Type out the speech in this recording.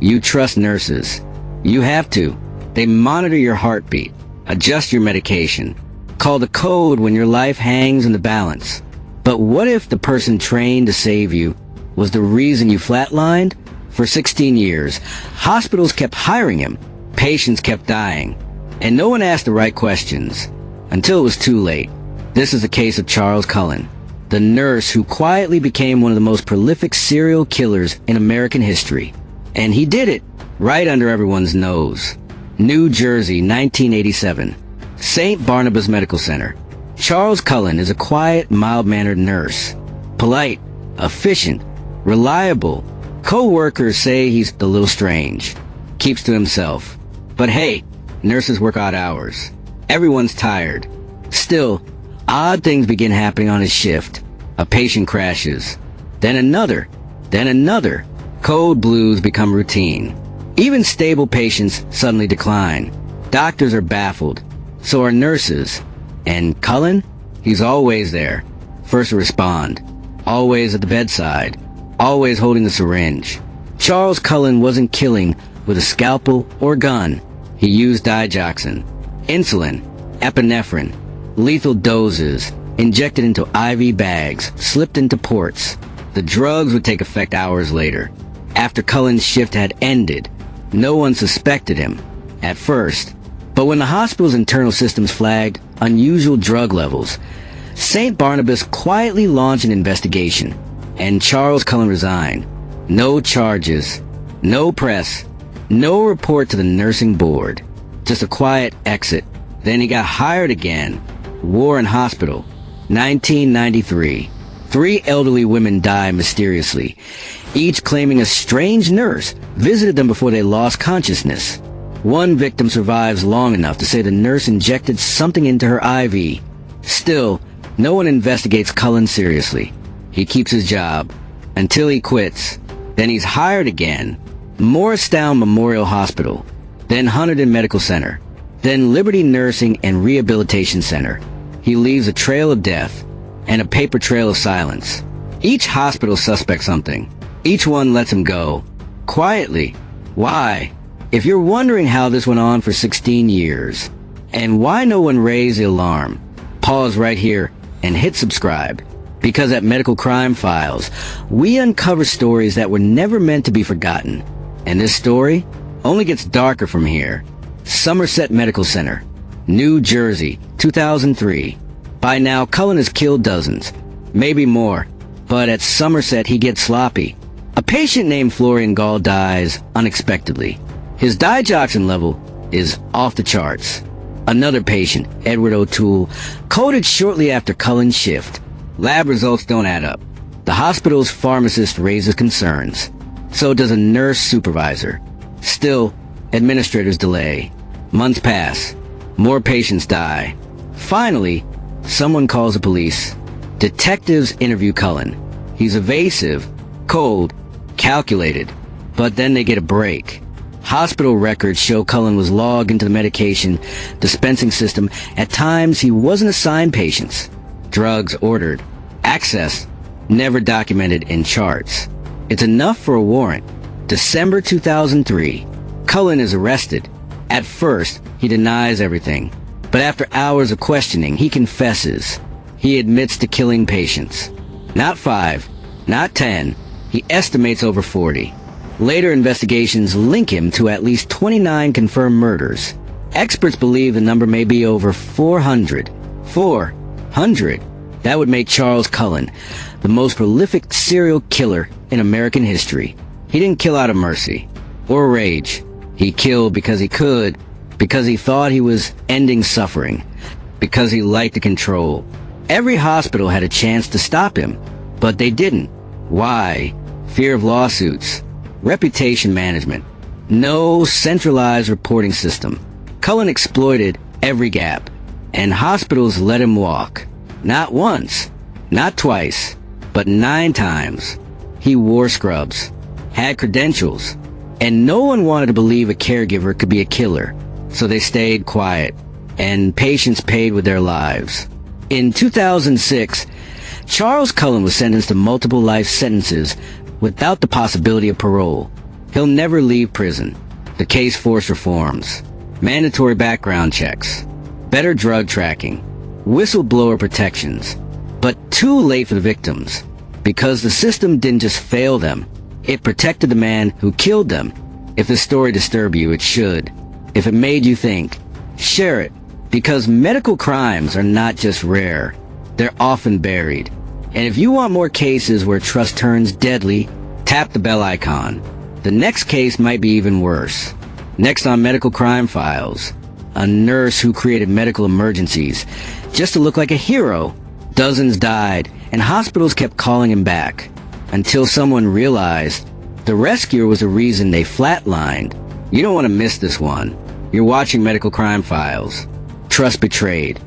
You trust nurses. You have to. They monitor your heartbeat, adjust your medication, call the code when your life hangs in the balance. But what if the person trained to save you was the reason you flatlined? For 16 years, hospitals kept hiring him, patients kept dying, and no one asked the right questions until it was too late. This is the case of Charles Cullen, the nurse who quietly became one of the most prolific serial killers in American history. And he did it right under everyone's nose. New Jersey, 1987. St. Barnabas Medical Center. Charles Cullen is a quiet, mild-mannered nurse. Polite, efficient, reliable. Co-workers say he's a little strange. Keeps to himself. But hey, nurses work odd hours. Everyone's tired. Still, odd things begin happening on his shift. A patient crashes. Then another. Then another. Code blues become routine. Even stable patients suddenly decline. Doctors are baffled. So are nurses. And Cullen? He's always there. First to respond. Always at the bedside. Always holding the syringe. Charles Cullen wasn't killing with a scalpel or gun. He used digoxin, insulin, epinephrine, lethal doses, injected into IV bags, slipped into ports. The drugs would take effect hours later. After Cullen's shift had ended, no one suspected him at first. But when the hospital's internal systems flagged unusual drug levels, St. Barnabas quietly launched an investigation, and Charles Cullen resigned. No charges, no press, no report to the nursing board. Just a quiet exit. Then he got hired again. War in hospital. 1993. 3 elderly women die mysteriously, each claiming a strange nurse visited them before they lost consciousness. One victim survives long enough to say the nurse injected something into her IV. Still, no one investigates Cullen seriously. He keeps his job until he quits. Then he's hired again. Morristown Memorial Hospital, then Hunterdon Medical Center, then Liberty Nursing and Rehabilitation Center. He leaves a trail of death and a paper trail of silence. Each hospital suspects something. Each one lets him go. Quietly. Why? If you're wondering how this went on for 16 years, and why no one raised the alarm, pause right here and hit subscribe. Because at Medical Crime Files, we uncover stories that were never meant to be forgotten. And this story only gets darker from here. Somerset Medical Center, New Jersey, 2003. By now, Cullen has killed dozens, maybe more. But at Somerset, he gets sloppy. A patient named Florian Gall dies unexpectedly. His digoxin level is off the charts. Another patient, Edward O'Toole, coded shortly after Cullen's shift. Lab results don't add up. The hospital's pharmacist raises concerns. So does a nurse supervisor. Still, administrators delay. Months pass. More patients die. Finally, someone calls the police. Detectives interview Cullen. He's evasive, cold, calculated. But then they get a break. Hospital records show Cullen was logged into the medication dispensing system. At times, he wasn't assigned patients. Drugs ordered. Access never documented in charts. It's enough for a warrant. December 2003. Cullen is arrested. At first, he denies everything. But after hours of questioning, he confesses. He admits to killing patients. Not 5, not 10. He estimates over 40. Later investigations link him to at least 29 confirmed murders. Experts believe the number may be over 400. 400. That would make Charles Cullen the most prolific serial killer in American history. He didn't kill out of mercy or rage. He killed because he could, because he thought he was ending suffering, because he liked to control. Every hospital had a chance to stop him, but they didn't. Why? Fear of lawsuits. Reputation management. No centralized reporting system. Cullen exploited every gap, and hospitals let him walk. Not once, not twice, but 9 times. He wore scrubs, had credentials, and no one wanted to believe a caregiver could be a killer, so they stayed quiet, and patients paid with their lives. In 2006, Charles Cullen was sentenced to multiple life sentences without the possibility of parole. He'll never leave prison. The case force reforms, mandatory background checks, better drug tracking, whistleblower protections, but too late for the victims, because the system didn't just fail them, it protected the man who killed them. If this story disturbed you, it should. If it made you think, share it, because medical crimes are not just rare, they're often buried. And if you want more cases where trust turns deadly, tap the bell icon. The next case might be even worse. Next on Medical Crime Files, a nurse who created medical emergencies just to look like a hero. Dozens died, and hospitals kept calling him back, until someone realized the rescuer was the reason they flatlined. You don't want to miss this one. You're watching Medical Crime Files. Trust betrayed.